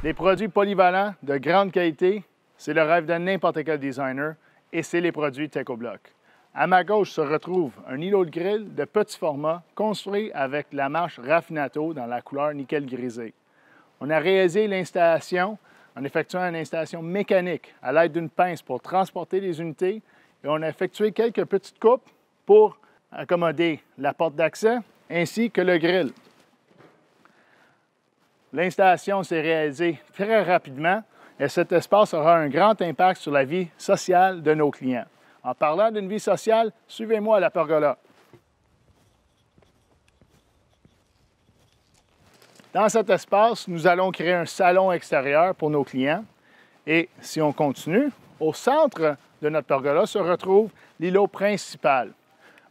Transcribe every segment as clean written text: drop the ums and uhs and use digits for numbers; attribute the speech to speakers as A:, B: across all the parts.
A: Les produits polyvalents de grande qualité, c'est le rêve de n'importe quel designer et c'est les produits TecoBloc. À ma gauche se retrouve un îlot de grill de petit format construit avec la marche Raffinato dans la couleur nickel grisé. On a réalisé l'installation en effectuant une installation mécanique à l'aide d'une pince pour transporter les unités et on a effectué quelques petites coupes pour accommoder la porte d'accès ainsi que le grill. L'installation s'est réalisée très rapidement et cet espace aura un grand impact sur la vie sociale de nos clients. En parlant d'une vie sociale, suivez-moi à la pergola. Dans cet espace, nous allons créer un salon extérieur pour nos clients. Et si on continue, au centre de notre pergola se retrouve l'îlot principal.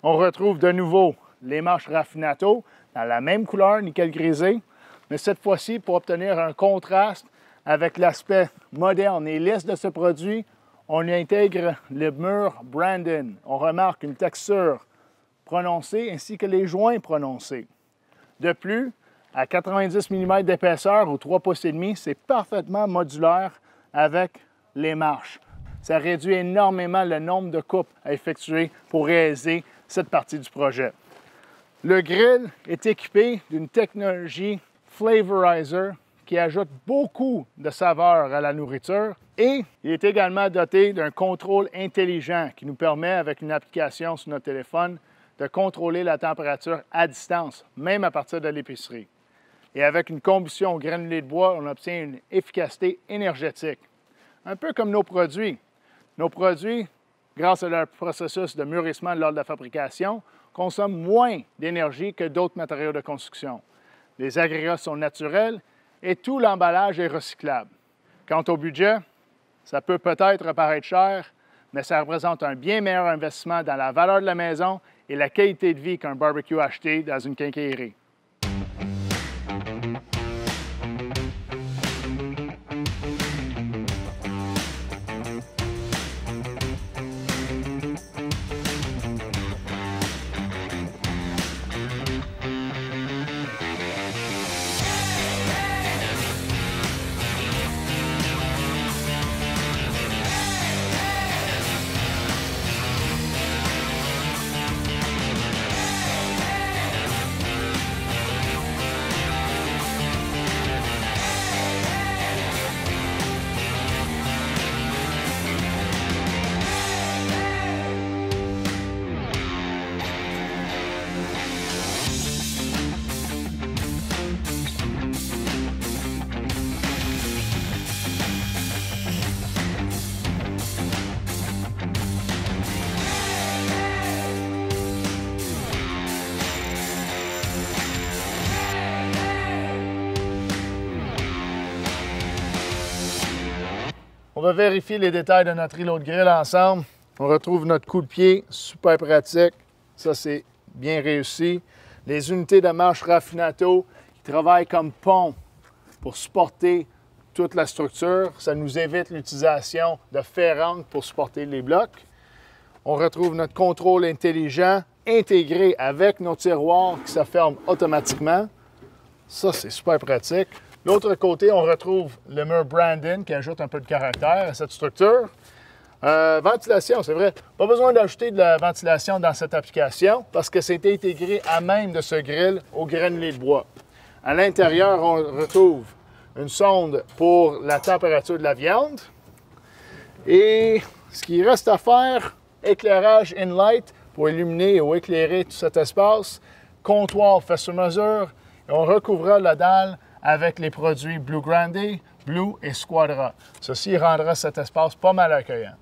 A: On retrouve de nouveau les marches Raffinato dans la même couleur, nickel grisé, mais cette fois-ci, pour obtenir un contraste avec l'aspect moderne et lisse de ce produit, on y intègre le mur Brandon. On remarque une texture prononcée ainsi que les joints prononcés. De plus, à 90 mm d'épaisseur ou 3,5 pouces, c'est parfaitement modulaire avec les marches. Ça réduit énormément le nombre de coupes à effectuer pour réaliser cette partie du projet. Le grill est équipé d'une technologie Flavorizer qui ajoute beaucoup de saveur à la nourriture et il est également doté d'un contrôle intelligent qui nous permet, avec une application sur notre téléphone, de contrôler la température à distance, même à partir de l'épicerie. Et avec une combustion au granulé de bois, on obtient une efficacité énergétique. Un peu comme nos produits. Nos produits, grâce à leur processus de mûrissement lors de la fabrication, consomment moins d'énergie que d'autres matériaux de construction. Les agrégats sont naturels et tout l'emballage est recyclable. Quant au budget, ça peut peut-être paraître cher, mais ça représente un bien meilleur investissement dans la valeur de la maison et la qualité de vie qu'un barbecue acheté dans une quincaillerie. On va vérifier les détails de notre îlot de grill ensemble. On retrouve notre coup de pied, super pratique. Ça, c'est bien réussi. Les unités de marche Raffinato qui travaillent comme pont pour supporter toute la structure. Ça nous évite l'utilisation de ferranques pour supporter les blocs. On retrouve notre contrôle intelligent intégré avec nos tiroirs qui se ferment automatiquement. Ça, c'est super pratique. De l'autre côté, on retrouve le mur Brandon qui ajoute un peu de caractère à cette structure. Ventilation, c'est vrai. Pas besoin d'ajouter de la ventilation dans cette application parce que c'est intégré à même de ce grill au granulé de bois. À l'intérieur, on retrouve une sonde pour la température de la viande. Et ce qui reste à faire, éclairage in-light pour illuminer ou éclairer tout cet espace. Comptoir fait sur mesure. Et on recouvrira la dalle avec les produits Blue Grande, Blue et Squadra. Ceci rendra cet espace pas mal accueillant.